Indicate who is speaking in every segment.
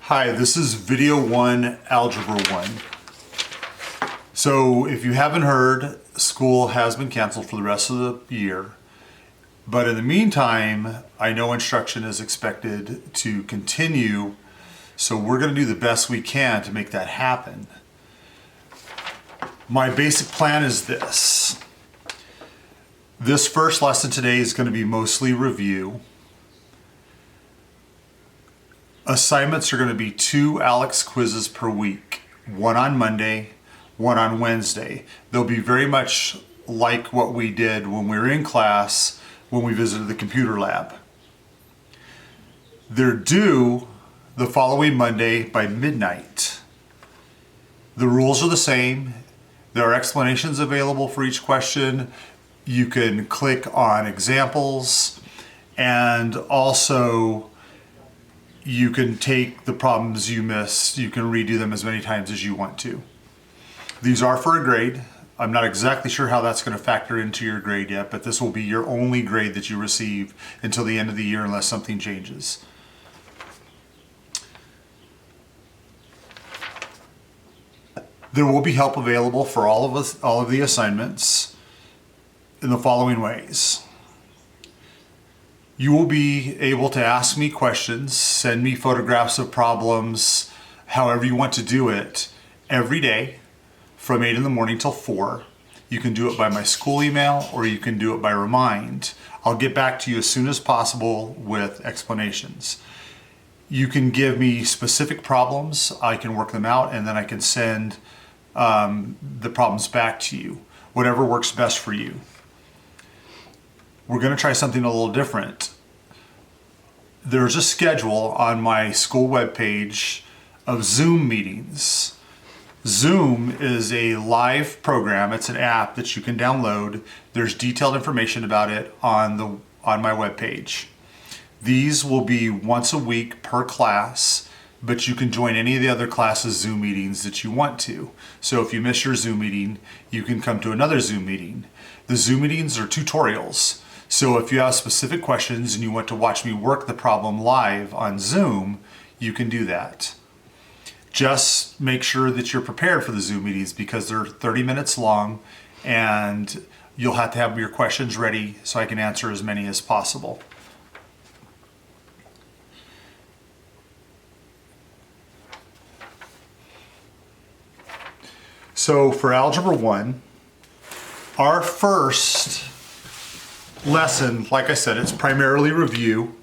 Speaker 1: Hi, this is Video 1, Algebra 1. So if you haven't heard, school has been canceled for the rest of the year. But in the meantime, I know instruction is expected to continue, so we're going to do the best we can to make that happen. My basic plan is this. This first lesson today is going to be mostly review. Assignments are going to be 2 ALEKS quizzes per week, one on Monday, one on Wednesday. They'll be very much like what we did when we were in class when we visited the computer lab. They're due the following Monday by midnight. The rules are the same. There are explanations available for each question. You can click on examples, and also you can take the problems you missed, you can redo them as many times as you want to. These are for a grade. I'm not exactly sure how that's going to factor into your grade yet, but this will be your only grade that you receive until the end of the year unless something changes. There will be help available for all of the assignments in the following ways. You will be able to ask me questions, send me photographs of problems, however you want to do it, every day from 8 in the morning till 4. You can do it by my school email or you can do it by Remind. I'll get back to you as soon as possible with explanations. You can give me specific problems, I can work them out, and then I can send the problems back to you. Whatever works best for you. We're going to try something a little different. There's a schedule on my school webpage of Zoom meetings. Zoom is a live program. It's an app that you can download. There's detailed information about it on my webpage. These will be once a week per class, but you can join any of the other classes' Zoom meetings that you want to. So if you miss your Zoom meeting, you can come to another Zoom meeting. The Zoom meetings are tutorials. So if you have specific questions and you want to watch me work the problem live on Zoom, you can do that. Just make sure that you're prepared for the Zoom meetings because they're 30 minutes long and you'll have to have your questions ready so I can answer as many as possible. So for Algebra 1, our first lesson, like I said, it's primarily review,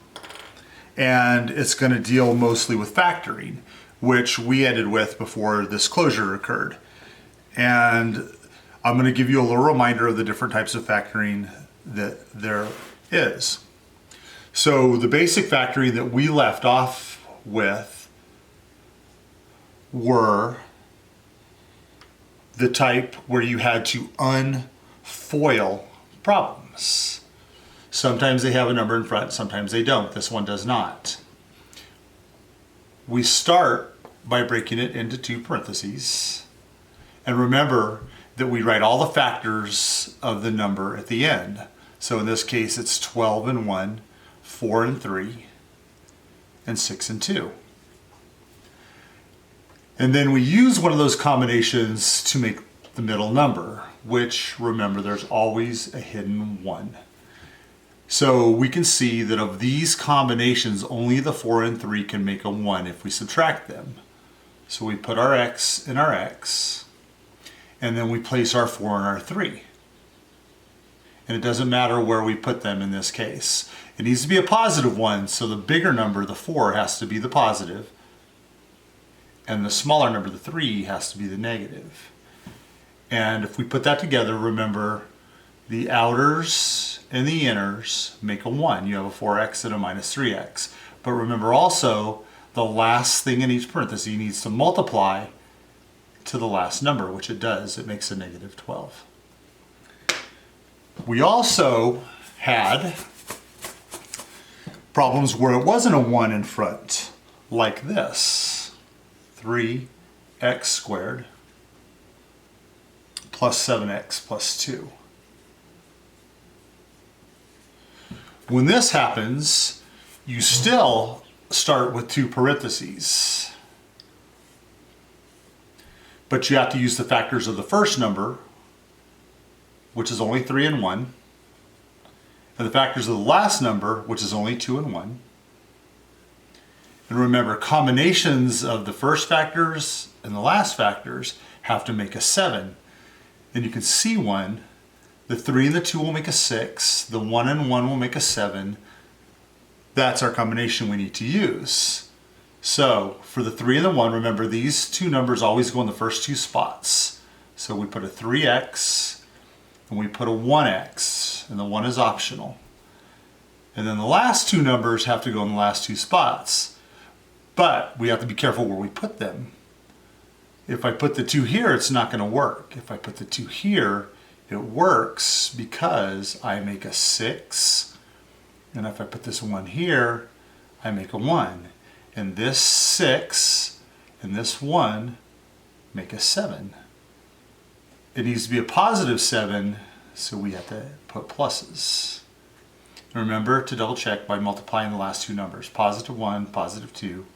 Speaker 1: and it's going to deal mostly with factoring, which we ended with before this closure occurred. And I'm going to give you a little reminder of the different types of factoring that there is. So the basic factoring that we left off with were the type where you had to unfoil problems. Sometimes they have a number in front, sometimes they don't. This one does not. We start by breaking it into 2 parentheses. And remember that we write all the factors of the number at the end. So in this case, it's 12 and 1, 4 and 3, and 6 and 2. And then we use one of those combinations to make the middle number, which, remember, there's always a hidden 1. So we can see that of these combinations, only the 4 and 3 can make a 1 if we subtract them. So we put our x in our x, and then we place our 4 and our 3. And it doesn't matter where we put them in this case. It needs to be a positive 1, so the bigger number, the 4, has to be the positive, and the smaller number, the 3, has to be the negative. And if we put that together, remember, the outers and the inners make a 1. You have a 4x and a minus 3x. But remember also, the last thing in each parenthesis needs to multiply to the last number, which it does. It makes a negative 12. We also had problems where it wasn't a 1 in front, like this. 3x squared plus 7x plus 2. When this happens, you still start with 2 parentheses. but you have to use the factors of the first number, which is only 3 and 1, and the factors of the last number, which is only 2 and 1. And remember, combinations of the first factors and the last factors have to make a 7. And you can see one. The 3 and the 2 will make a 6. The 1 and 1 will make a 7. That's our combination we need to use. So for the 3 and the 1, remember these two numbers always go in the first two spots. So we put a 3x and we put a 1x, and the 1 is optional. And then the last two numbers have to go in the last two spots. But we have to be careful where we put them. If I put the 2 here, it's not going to work. If I put the 2 here, it works because I make a 6. And if I put this 1 here, I make a 1. And this 6 and this 1 make a 7. It needs to be a positive 7, so we have to put pluses. And remember to double check by multiplying the last two numbers. Positive 1, positive 2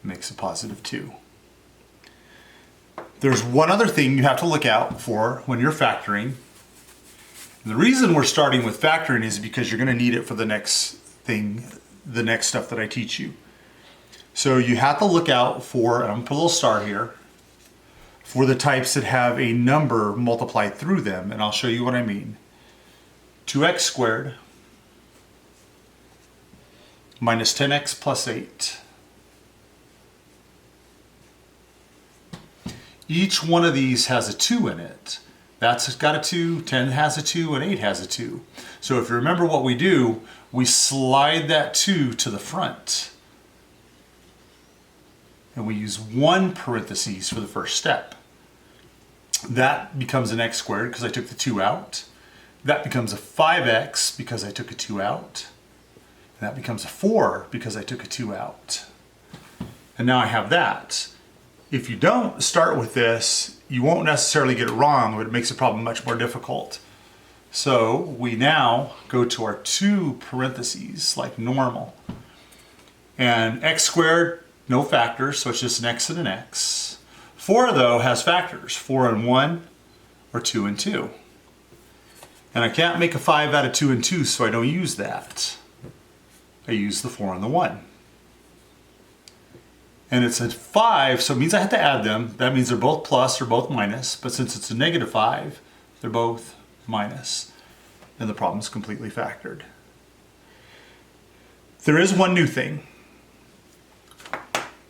Speaker 1: makes a positive 2. There's one other thing you have to look out for when you're factoring. And the reason we're starting with factoring is because you're going to need it for the next thing, the next stuff that I teach you. So you have to look out for, and I'm going to put a little star here, for the types that have a number multiplied through them, and I'll show you what I mean. 2x squared minus 10x plus 8. Each one of these has a 2 in it. That's got a 2, 10 has a 2, and 8 has a 2. So if you remember what we do, we slide that 2 to the front. And we use 1 parentheses for the first step. That becomes an x squared because I took the 2 out. That becomes a 5x because I took a 2 out. And that becomes a 4 because I took a 2 out. And now I have that. If you don't start with this, you won't necessarily get it wrong, but it makes the problem much more difficult. So we now go to our 2 parentheses like normal. And x squared, no factors, so it's just an x and an x. 4 though has factors, 4 and 1 or 2 and 2. And I can't make a 5 out of 2 and 2, so I don't use that. I use the 4 and the 1. And it's a 5, so it means I have to add them. That means they're both plus or both minus, but since it's a negative 5, they're both minus. And the problem is completely factored. There is one new thing.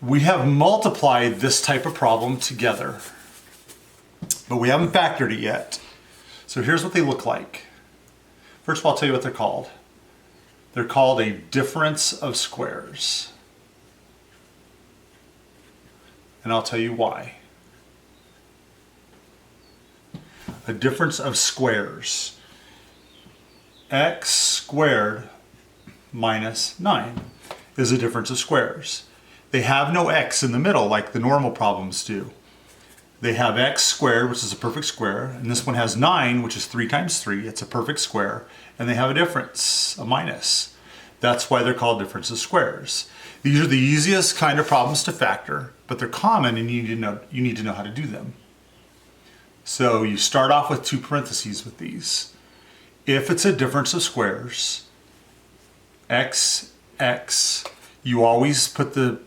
Speaker 1: We have multiplied this type of problem together, but we haven't factored it yet. So here's what they look like. First of all, I'll tell you what they're called. They're called a difference of squares. And I'll tell you why. A difference of squares. X squared minus 9 is a difference of squares. They have no x in the middle like the normal problems do. They have x squared, which is a perfect square, and this one has 9, which is 3 times 3. It's a perfect square, and they have a difference, a minus. That's why they're called difference of squares. These are the easiest kind of problems to factor, but they're common and you need to know how to do them. So you start off with 2 parentheses with these. If it's a difference of squares, x, x, you always put the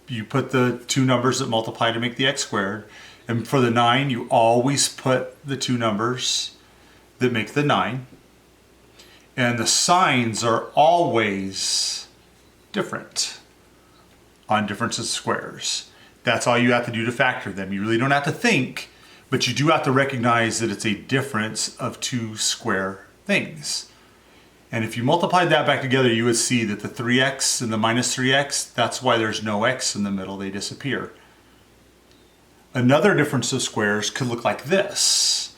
Speaker 1: 2 numbers that multiply to make the x squared. And for the 9, you always put the 2 numbers that make the 9. And the signs are always different on differences of squares. That's all you have to do to factor them. You really don't have to think, but you do have to recognize that it's a difference of 2 square things. And if you multiplied that back together, you would see that the 3x and the minus 3x, that's why there's no x in the middle, they disappear. Another difference of squares could look like this,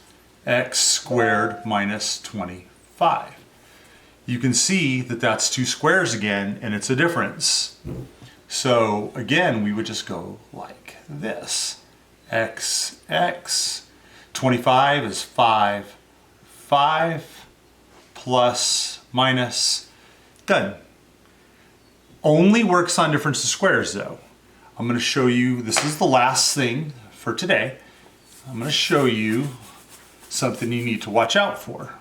Speaker 1: x squared minus 25. You can see that that's 2 squares again, and it's a difference. So again, we would just go like this. X, x, 25 is 5, 5, plus, minus, done. Only works on difference of squares though. I'm going to show you, this is the last thing for today, I'm going to show you something you need to watch out for.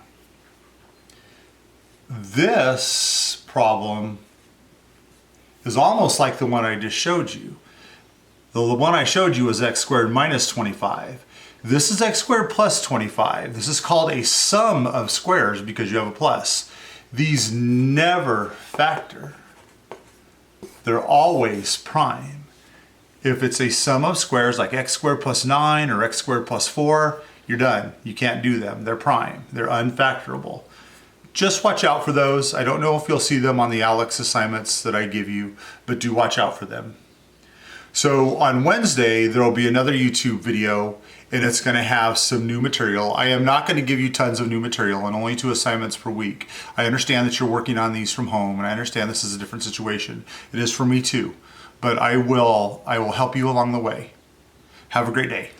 Speaker 1: This problem is almost like the one I just showed you. The one I showed you was x squared minus 25. This is x squared plus 25. This is called a sum of squares because you have a plus. These never factor. They're always prime. If it's a sum of squares like x squared plus 9 or x squared plus 4, you're done. You can't do them. They're prime. They're unfactorable. Just watch out for those. I don't know if you'll see them on the ALEKS assignments that I give you, but do watch out for them. So on Wednesday, there will be another YouTube video, and it's going to have some new material. I am not going to give you tons of new material and only 2 assignments per week. I understand that you're working on these from home, and I understand this is a different situation. It is for me too, but I will help you along the way. Have a great day.